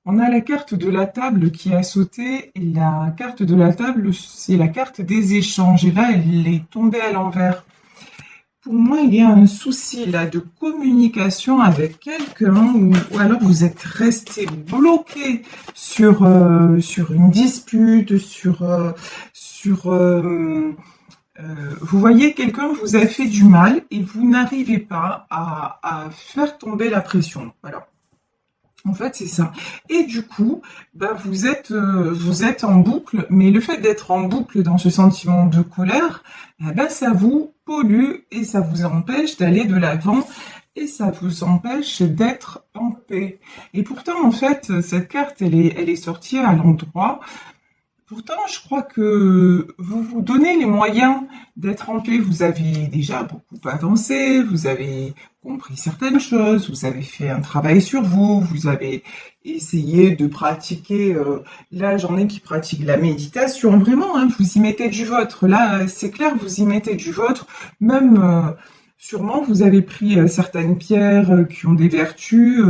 On a la carte de la table qui a sauté et la carte de la table, c'est la carte des échanges. Et là, elle est tombée à l'envers. Pour moi, il y a un souci là de communication avec quelqu'un ou alors vous êtes resté bloqué sur une dispute, vous voyez, quelqu'un vous a fait du mal et vous n'arrivez pas à faire tomber la pression. Voilà. En fait, c'est ça. Et du coup, bah, vous êtes en boucle, mais le fait d'être en boucle dans ce sentiment de colère, eh ben, ça vous pollue et ça vous empêche d'aller de l'avant et ça vous empêche d'être en paix. Et pourtant, en fait, cette carte, elle est sortie à l'endroit. Pourtant, je crois que vous vous donnez les moyens d'être en paix. Vous avez déjà beaucoup avancé, vous avez compris certaines choses, vous avez fait un travail sur vous, vous avez essayé de pratiquer. Là, j'en ai qui pratiquent la méditation, vraiment, hein, vous y mettez du vôtre. Là, c'est clair, vous y mettez du vôtre. Même, sûrement, vous avez pris certaines pierres qui ont des vertus.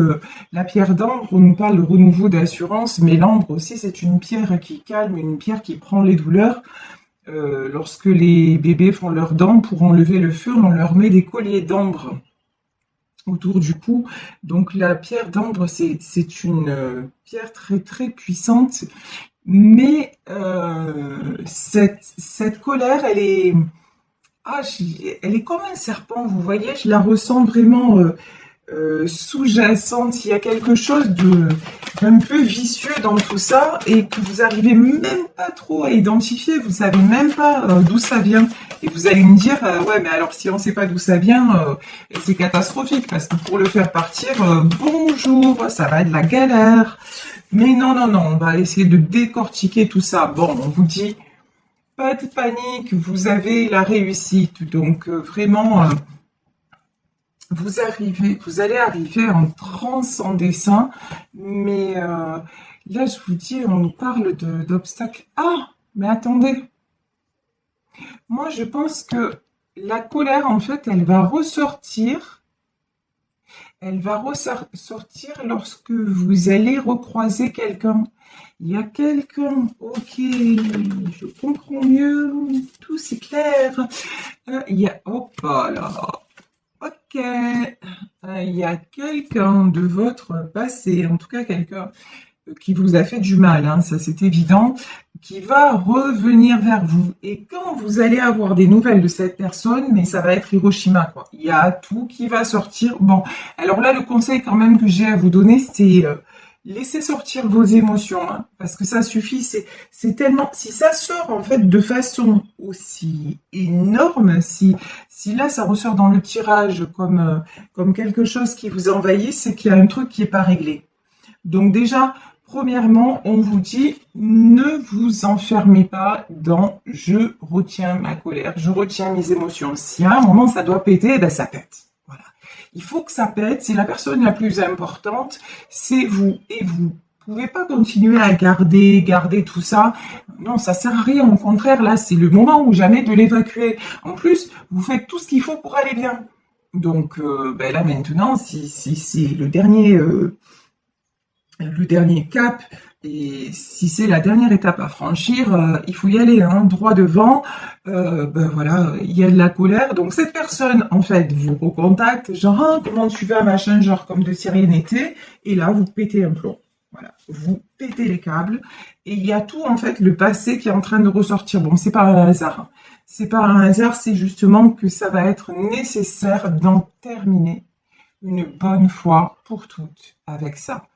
La pierre d'ambre, on nous parle de renouveau d'assurance, mais l'ambre aussi, c'est une pierre qui calme, une pierre qui prend les douleurs. Lorsque les bébés font leurs dents, pour enlever le feu, on leur met des colliers d'ambre autour du cou. Donc la pierre d'ambre, c'est une pierre très très puissante, mais cette colère, elle est comme un serpent, vous voyez, je la ressens vraiment sous-jacente. Il y a quelque chose d'un peu vicieux dans tout ça et que vous arrivez même pas trop à identifier, vous savez même pas d'où ça vient. Et vous allez me dire, ouais, mais alors si on sait pas d'où ça vient, c'est catastrophique parce que pour le faire partir, bonjour, ça va être la galère. Mais non, non, non, on va essayer de décortiquer tout ça. Bon, on vous dit, pas de panique, vous avez la réussite. Donc vraiment, vous allez arriver en transcender ça. Mais là, je vous dis, on nous parle d'obstacles. Ah, mais attendez. Moi, je pense que la colère, en fait, elle va ressortir. Elle va ressortir lorsque vous allez recroiser quelqu'un. Il y a quelqu'un, ok, je comprends mieux, tout c'est clair. Il y a, hop là, ok, il y a quelqu'un de votre passé, en tout cas quelqu'un qui vous a fait du mal, hein, ça c'est évident, qui va revenir vers vous. Et quand vous allez avoir des nouvelles de cette personne, mais ça va être Hiroshima, quoi. Il y a tout qui va sortir. Bon, alors là, le conseil quand même que j'ai à vous donner, c'est laissez sortir vos émotions, hein, parce que ça suffit. C'est tellement, si ça sort en fait de façon aussi énorme, si là ça ressort dans le tirage comme quelque chose qui vous envahit, c'est qu'il y a un truc qui est pas réglé. Donc déjà, premièrement, on vous dit, ne vous enfermez pas dans je retiens ma colère, je retiens mes émotions. Si à un moment ça doit péter, ben ça pète. Voilà. Il faut que ça pète, c'est la personne la plus importante, c'est vous. Et vous pouvez pas continuer à garder tout ça. Non, ça sert à rien. Au contraire, là, c'est le moment ou jamais de l'évacuer. En plus, vous faites tout ce qu'il faut pour aller bien. Donc ben là maintenant, si c'est le dernier cap, et si c'est la dernière étape à franchir, il faut y aller, hein, droit devant. Ben voilà, il y a de la colère. Donc cette personne, en fait, vous recontacte, genre ah, comment tu vas, machin, genre comme de si rien n'était. Et là, vous pétez un plomb. Voilà, vous pétez les câbles. Et il y a tout, en fait, le passé qui est en train de ressortir. Bon, c'est pas un hasard, hein. C'est pas un hasard, c'est justement que ça va être nécessaire d'en terminer une bonne fois pour toutes avec ça.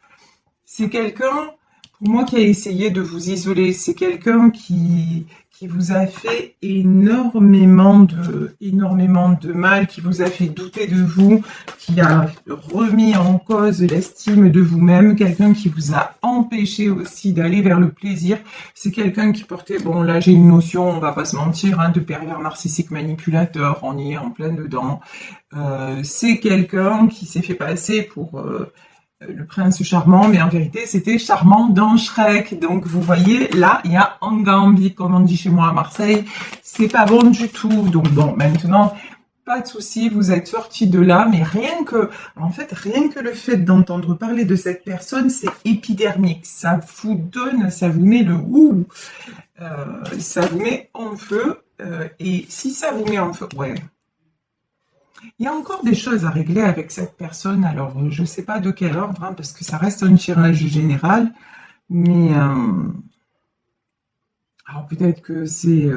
C'est quelqu'un, pour moi, qui a essayé de vous isoler. C'est quelqu'un qui vous a fait énormément de mal, qui vous a fait douter de vous, qui a remis en cause l'estime de vous-même, quelqu'un qui vous a empêché aussi d'aller vers le plaisir. C'est quelqu'un qui portait, bon là j'ai une notion, on va pas se mentir, hein, de pervers narcissique manipulateur, on y est en plein dedans. C'est quelqu'un qui s'est fait passer pour le prince charmant, mais en vérité, c'était charmant dans Shrek. Donc, vous voyez, là, il y a Angambi, comme on dit chez moi à Marseille. C'est pas bon du tout. Donc, bon, maintenant, pas de souci, vous êtes sorti de là, mais en fait, rien que le fait d'entendre parler de cette personne, c'est épidermique. Ça vous donne, ça vous met le ouh, ça vous met en feu. Et si ça vous met en feu, ouais. Il y a encore des choses à régler avec cette personne. Alors, je sais pas de quel ordre, hein, parce que ça reste un tirage général, mais alors peut-être que c'est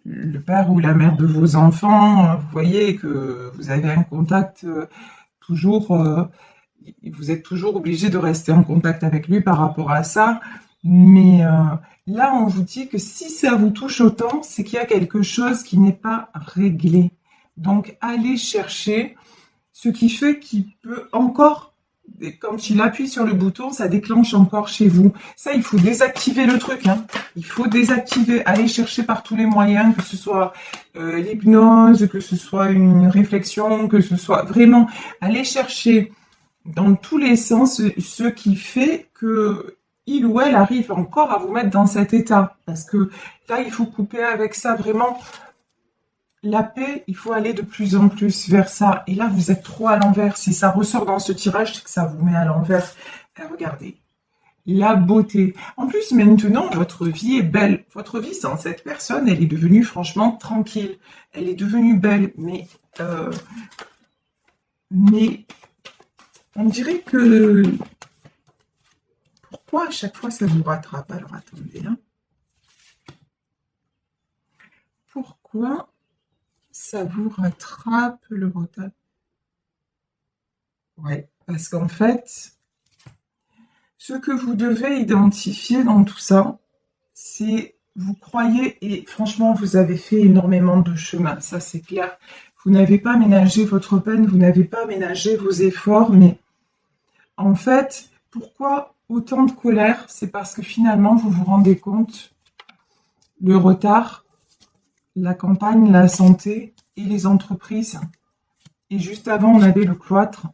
le père ou la mère de vos enfants. Vous voyez que vous avez un contact toujours, vous êtes toujours obligé de rester en contact avec lui par rapport à ça. Mais là, on vous dit que si ça vous touche autant, c'est qu'il y a quelque chose qui n'est pas réglé. Donc, allez chercher ce qui fait qu'il peut encore, quand il appuie sur le bouton, ça déclenche encore chez vous. Ça, il faut désactiver le truc, hein. Il faut désactiver, aller chercher par tous les moyens, que ce soit l'hypnose, que ce soit une réflexion, que ce soit vraiment, aller chercher dans tous les sens ce qui fait que il ou elle arrive encore à vous mettre dans cet état. Parce que là, il faut couper avec ça vraiment. La paix, il faut aller de plus en plus vers ça. Et là, vous êtes trop à l'envers. Si ça ressort dans ce tirage, c'est que ça vous met à l'envers. Regardez, la beauté. En plus, maintenant, votre vie est belle. Votre vie sans cette personne, elle est devenue franchement tranquille. Elle est devenue belle. Mais on dirait que... Pourquoi à chaque fois ça vous rattrape? Alors, attendez. Hein. Pourquoi ça vous rattrape le retard? Ouais, parce qu'en fait, ce que vous devez identifier dans tout ça, c'est vous croyez, et franchement, vous avez fait énormément de chemin, ça c'est clair. Vous n'avez pas ménagé votre peine, vous n'avez pas ménagé vos efforts, mais en fait, pourquoi autant de colère? C'est parce que finalement, vous vous rendez compte, le retard, la campagne, la santé et les entreprises. Et juste avant, on avait le cloître.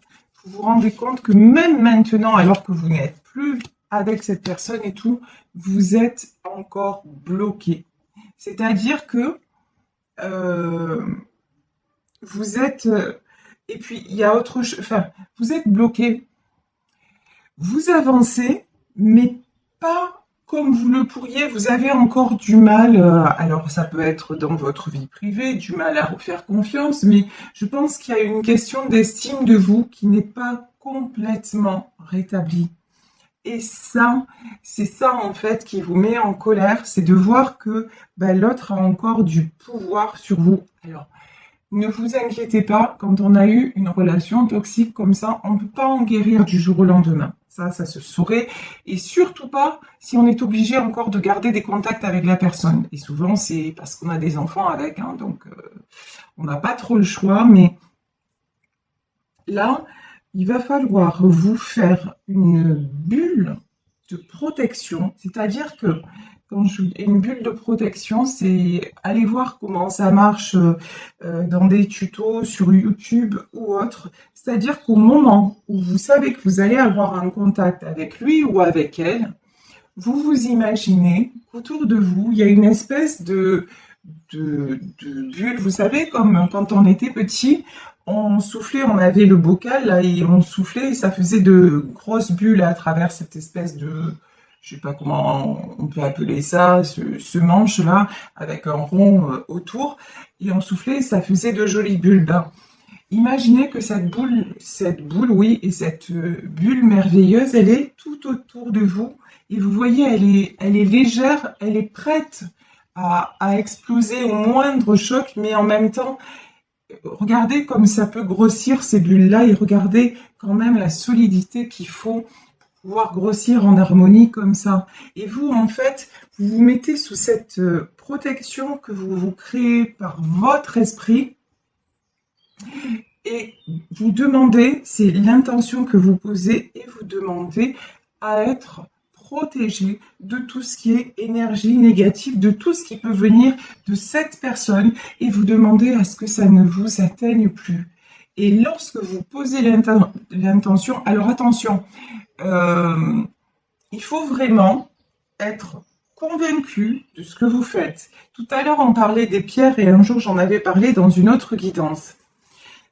Vous vous rendez compte que même maintenant, alors que vous n'êtes plus avec cette personne et tout, vous êtes encore bloqué. C'est-à-dire que vous êtes... et puis, il y a autre chose... Enfin, vous êtes bloqué. Vous avancez, mais pas comme vous le pourriez. Vous avez encore du mal, alors ça peut être dans votre vie privée, du mal à refaire confiance, mais je pense qu'il y a une question d'estime de vous qui n'est pas complètement rétablie. Et ça, c'est ça en fait qui vous met en colère, c'est de voir que l'autre a encore du pouvoir sur vous. Alors, ne vous inquiétez pas, quand on a eu une relation toxique comme ça, on ne peut pas en guérir du jour au lendemain. Ça se saurait. Et surtout pas si on est obligé encore de garder des contacts avec la personne. Et souvent, c'est parce qu'on a des enfants avec, hein, donc on n'a pas trop le choix. Mais là, il va falloir vous faire une bulle de protection. C'est-à-dire que quand je dis une bulle de protection, c'est aller voir comment ça marche dans des tutos sur YouTube ou autre. C'est-à-dire qu'au moment où vous savez que vous allez avoir un contact avec lui ou avec elle, vous vous imaginez qu'autour de vous, il y a une espèce de bulle. Vous savez, comme quand on était petit, on soufflait, on avait le bocal là, et on soufflait et ça faisait de grosses bulles à travers cette espèce de... Je sais pas comment on peut appeler ça, ce manche-là, avec un rond autour, et on soufflait, ça faisait de jolies bulles. Imaginez que cette boule, oui, et cette bulle merveilleuse, elle est tout autour de vous, et vous voyez, elle est légère, elle est prête à exploser au moindre choc, mais en même temps, regardez comme ça peut grossir ces bulles-là, et regardez quand même la solidité qu'il faut pouvoir grossir en harmonie comme ça. Et vous, en fait, vous vous mettez sous cette protection que vous vous créez par votre esprit et vous demandez, c'est l'intention que vous posez, et vous demandez à être protégé de tout ce qui est énergie négative, de tout ce qui peut venir de cette personne, et vous demandez à ce que ça ne vous atteigne plus. Et lorsque vous posez l'intention, alors attention, il faut vraiment être convaincu de ce que vous faites. Tout à l'heure, on parlait des pierres et un jour, j'en avais parlé dans une autre guidance.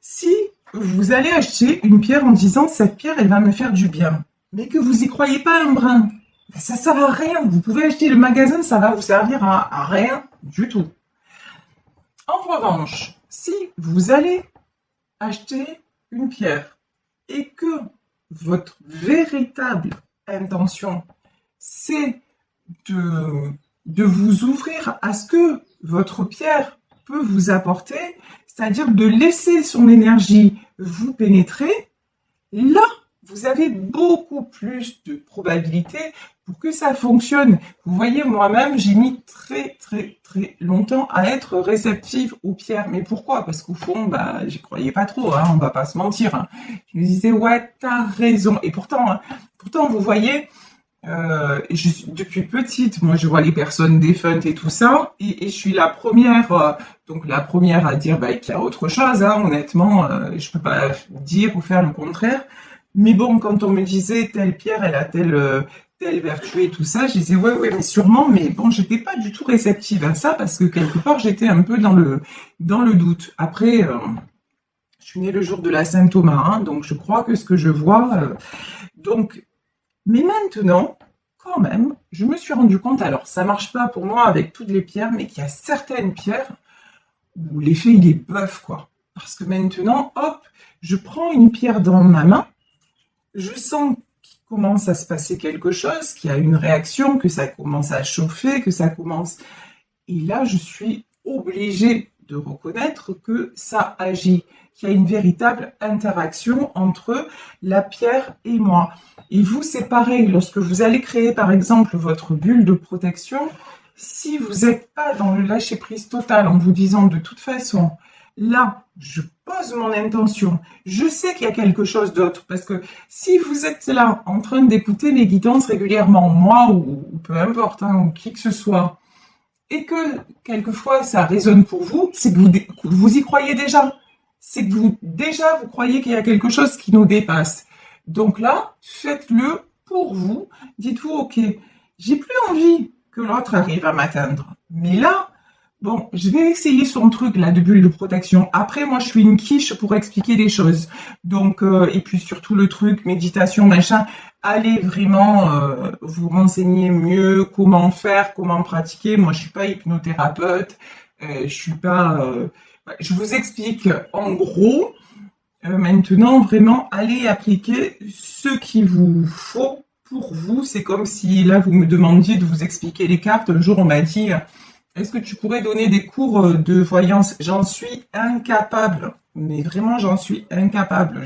Si vous allez acheter une pierre en disant cette pierre, elle va me faire du bien, mais que vous y croyez pas un brin, ben, ça sert à rien. Vous pouvez acheter le magasin, ça va vous servir à rien du tout. En revanche, si vous allez acheter une pierre et que votre véritable intention, c'est de vous ouvrir à ce que votre pierre peut vous apporter, c'est-à-dire de laisser son énergie vous pénétrer, là, vous avez beaucoup plus de probabilités pour que ça fonctionne. Vous voyez, moi-même, j'ai mis très longtemps à être réceptive aux pierres. Mais pourquoi? Parce qu'au fond, bah, j'y croyais pas trop, hein, on va pas se mentir. Hein. Je me disais, ouais, t'as raison. Et pourtant, vous voyez, depuis petite, moi, je vois les personnes défuntes et tout ça, et je suis la première, donc la première à dire bah, qu'il y a autre chose. Hein, honnêtement, je peux pas dire ou faire le contraire. Mais bon, quand on me disait telle pierre, elle a telle vertu et tout ça, je disais ouais, mais sûrement, mais bon, j'étais pas du tout réceptive à ça parce que quelque part, j'étais un peu dans le doute. Après, je suis née le jour de la Saint-Thomas, hein, donc je crois que ce que je vois, donc, mais maintenant, quand même, je me suis rendu compte, alors ça marche pas pour moi avec toutes les pierres, mais qu'il y a certaines pierres où l'effet il est bœuf, quoi. Parce que maintenant, hop, je prends une pierre dans ma main, je sens qu'il commence à se passer quelque chose, qu'il y a une réaction, que ça commence à chauffer, que ça commence... Et là, je suis obligée de reconnaître que ça agit, qu'il y a une véritable interaction entre la pierre et moi. Et vous, c'est pareil, lorsque vous allez créer, par exemple, votre bulle de protection, si vous n'êtes pas dans le lâcher-prise total en vous disant de toute façon, là, je pose mon intention. Je sais qu'il y a quelque chose d'autre parce que si vous êtes là en train d'écouter mes guidances régulièrement, moi ou peu importe, hein, ou qui que ce soit, et que quelquefois ça résonne pour vous, c'est que vous y croyez déjà. C'est que vous croyez qu'il y a quelque chose qui nous dépasse. Donc là, faites-le pour vous. Dites-vous, ok, j'ai plus envie que l'autre arrive à m'atteindre. Mais là, bon, je vais essayer son truc là de bulle de protection. Après, moi, je suis une quiche pour expliquer les choses. Donc, et puis surtout le truc, méditation, machin, allez vraiment vous renseigner mieux comment faire, comment pratiquer. Moi, je suis pas hypnothérapeute, je suis pas... je vous explique en gros. Maintenant, vraiment, allez appliquer ce qu'il vous faut pour vous. C'est comme si là, vous me demandiez de vous expliquer les cartes. Un jour, on m'a dit... Est-ce que tu pourrais donner des cours de voyance? J'en suis incapable, mais vraiment j'en suis incapable.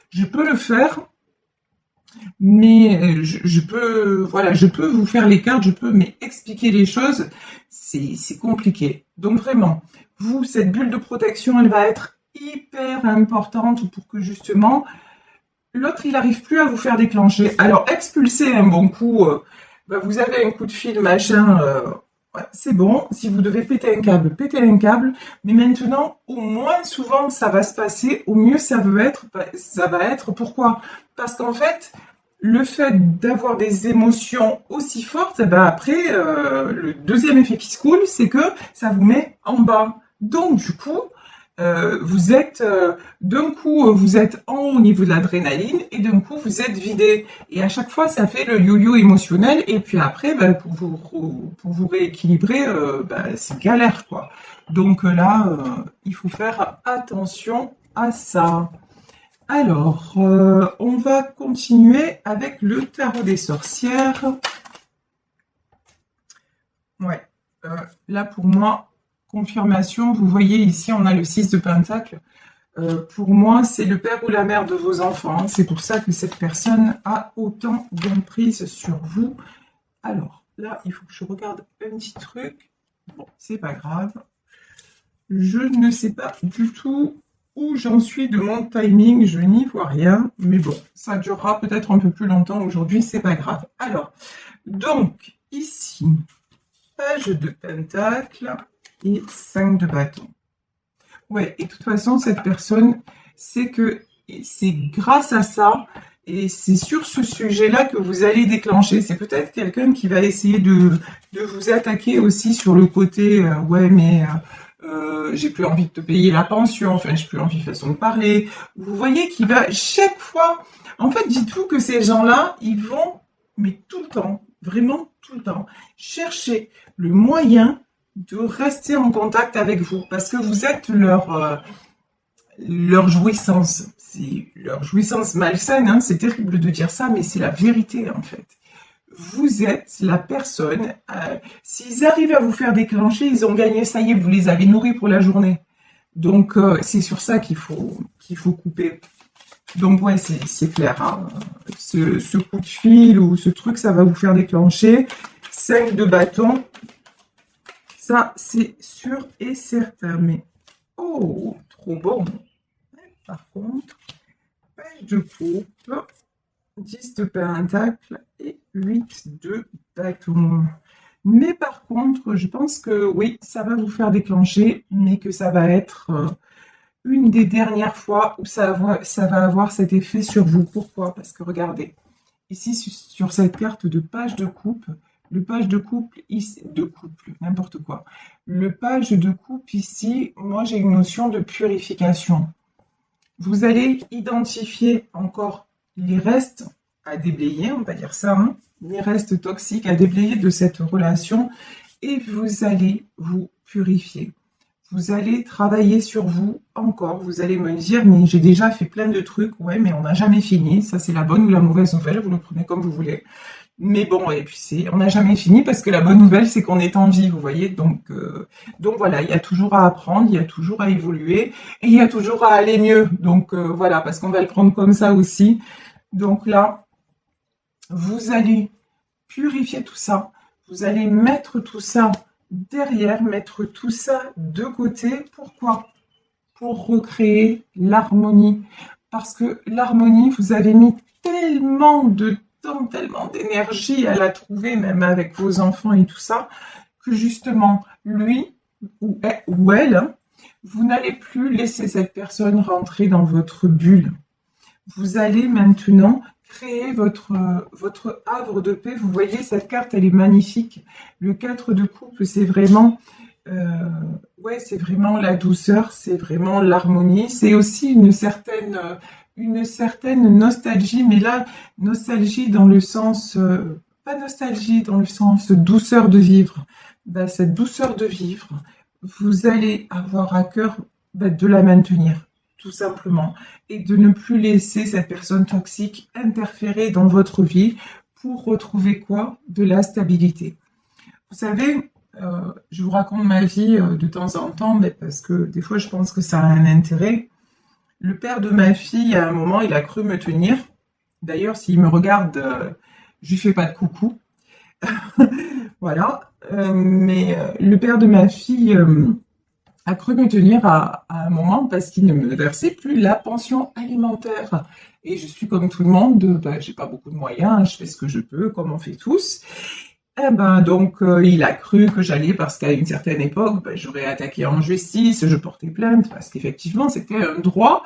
Je peux le faire, mais je peux, voilà, je peux vous faire les cartes, je peux, mais expliquer les choses, c'est compliqué. Donc vraiment, vous, cette bulle de protection, elle va être hyper importante pour que justement l'autre, il n'arrive plus à vous faire déclencher. Alors, expulser un bon coup, vous avez un coup de fil, machin... ouais, c'est bon, si vous devez péter un câble, pétez un câble, mais maintenant, au moins souvent ça va se passer, au mieux ça va être, pourquoi? Parce qu'en fait, le fait d'avoir des émotions aussi fortes, après, le deuxième effet qui se coule, c'est que ça vous met en bas. Donc du coup, vous êtes d'un coup vous êtes en haut au niveau de l'adrénaline et d'un coup vous êtes vidé et à chaque fois ça fait le yo-yo émotionnel et puis après pour vous rééquilibrer c'est galère quoi. Donc là il faut faire attention à ça. Alors on va continuer avec le tarot des sorcières. Ouais, là pour moi confirmation, vous voyez ici on a le 6 de Pentacle. Pour moi, c'est le père ou la mère de vos enfants. C'est pour ça que cette personne a autant d'emprise sur vous. Alors, là, il faut que je regarde un petit truc. Bon, c'est pas grave. Je ne sais pas du tout où j'en suis de mon timing. Je n'y vois rien. Mais bon, ça durera peut-être un peu plus longtemps aujourd'hui. C'est pas grave. Alors, donc, ici, page de Pentacle et 5 de bâton. Ouais, et de toute façon, cette personne, c'est que c'est grâce à ça, et c'est sur ce sujet-là que vous allez déclencher. C'est peut-être quelqu'un qui va essayer de vous attaquer aussi sur le côté, ouais, mais j'ai plus envie de te payer la pension, enfin j'ai plus envie de façon de parler. Vous voyez qu'il va chaque fois, en fait dites-vous que ces gens-là, ils vont, mais tout le temps, vraiment tout le temps, chercher le moyen de rester en contact avec vous, parce que vous êtes leur jouissance. C'est leur jouissance malsaine, hein, c'est terrible de dire ça, mais c'est la vérité en fait. Vous êtes la personne, s'ils arrivent à vous faire déclencher, ils ont gagné, ça y est, vous les avez nourris pour la journée. Donc c'est sur ça qu'il faut couper. Donc ouais, c'est clair, hein. Ce coup de fil ou ce truc, ça va vous faire déclencher. 5 de bâton, ça c'est sûr et certain. Mais oh, trop bon. Par contre, page de coupe, 10 de pentacle et 8 de bâton. Mais par contre, je pense que oui, ça va vous faire déclencher, mais que ça va être une des dernières fois où ça va avoir cet effet sur vous. Pourquoi? Parce que regardez, ici sur cette carte de page de coupe, le page de couple, ici, de couple, n'importe quoi. Le page de coupe ici, moi j'ai une notion de purification. Vous allez identifier encore les restes à déblayer, on va dire ça, hein, les restes toxiques à déblayer de cette relation, et vous allez vous purifier. Vous allez travailler sur vous encore. Vous allez me dire, mais j'ai déjà fait plein de trucs. Ouais, mais on n'a jamais fini. Ça, c'est la bonne ou la mauvaise nouvelle. Vous le prenez comme vous voulez. Mais bon, et puis on n'a jamais fini parce que la bonne nouvelle, c'est qu'on est en vie, vous voyez. Donc voilà, il y a toujours à apprendre, il y a toujours à évoluer et il y a toujours à aller mieux. Donc voilà, parce qu'on va le prendre comme ça aussi. Donc là, vous allez purifier tout ça. Vous allez mettre tout ça derrière, mettre tout ça de côté. Pourquoi? Pour recréer l'harmonie. Parce que l'harmonie, vous avez mis tellement de temps, tellement d'énergie à la trouver, même avec vos enfants et tout ça, que justement, lui ou elle, hein, vous n'allez plus laisser cette personne rentrer dans votre bulle. Vous allez maintenant créer votre havre de paix. Vous voyez, cette carte, elle est magnifique. Le 4 de coupe, c'est vraiment, ouais, c'est vraiment la douceur, c'est vraiment l'harmonie. C'est aussi une certaine nostalgie, mais là, nostalgie dans le sens, pas nostalgie dans le sens douceur de vivre. Ben, cette douceur de vivre, vous allez avoir à cœur de la maintenir, tout simplement, et de ne plus laisser cette personne toxique interférer dans votre vie pour retrouver quoi? De la stabilité. Vous savez, je vous raconte ma vie de temps en temps, mais parce que des fois je pense que ça a un intérêt. Le père de ma fille, à un moment, il a cru me tenir. D'ailleurs, s'il me regarde, je lui fais pas de coucou. Voilà. Mais le père de ma fille a cru me tenir à un moment parce qu'il ne me versait plus la pension alimentaire. Et je suis comme tout le monde, j'ai pas beaucoup de moyens, je fais ce que je peux, comme on fait tous. Eh ben, donc, il a cru que j'allais, parce qu'à une certaine époque, j'aurais attaqué en justice, je portais plainte, parce qu'effectivement, c'était un droit,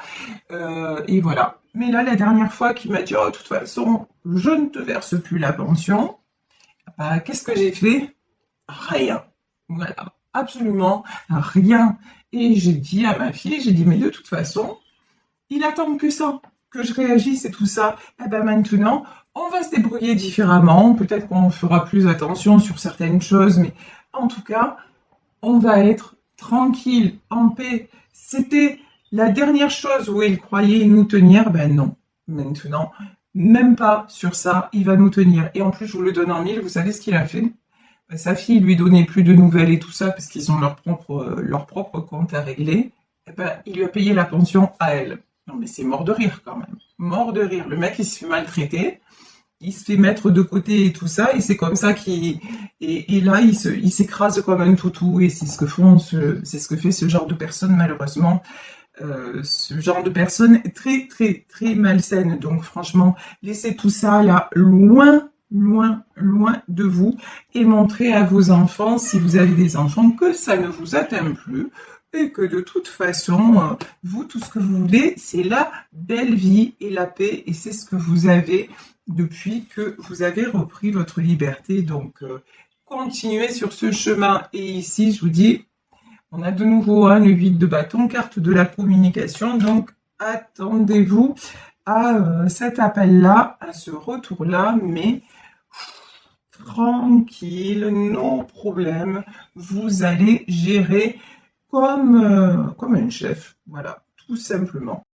et voilà. Mais là, la dernière fois qu'il m'a dit, oh, de toute façon, je ne te verse plus la pension, qu'est-ce que j'ai fait? Rien. Voilà. Absolument rien. Et j'ai dit à ma fille, j'ai dit, mais de toute façon, il attend que ça, que je réagisse et tout ça. Eh ben maintenant, on va se débrouiller différemment. Peut-être qu'on fera plus attention sur certaines choses, mais en tout cas, on va être tranquille, en paix. C'était la dernière chose où il croyait nous tenir. Ben non, maintenant, même pas sur ça, il va nous tenir. Et en plus, je vous le donne en mille, vous savez ce qu'il a fait? Ben, sa fille lui donnait plus de nouvelles et tout ça, parce qu'ils ont leur propre compte à régler. Eh ben, il lui a payé la pension à elle. Non mais c'est mort de rire quand même. Mort de rire. Le mec, il se fait maltraiter, il se fait mettre de côté et tout ça, et c'est comme ça qu'il... Et là, il s'écrase comme un toutou, et c'est ce que fait ce genre de personnes, malheureusement. Ce genre de personnes très, très, très malsaines. Donc franchement, laissez tout ça là, loin, loin, loin de vous, et montrez à vos enfants, si vous avez des enfants, que ça ne vous atteint plus, et que de toute façon, vous, tout ce que vous voulez, c'est la belle vie et la paix, et c'est ce que vous avez depuis que vous avez repris votre liberté. Donc, continuez sur ce chemin. Et ici, je vous dis, On a de nouveau le 8 de bâton, carte de la communication. Donc, attendez-vous à cet appel-là, à ce retour-là, mais tranquille, non problème. Vous allez gérer comme un chef. Voilà, tout simplement.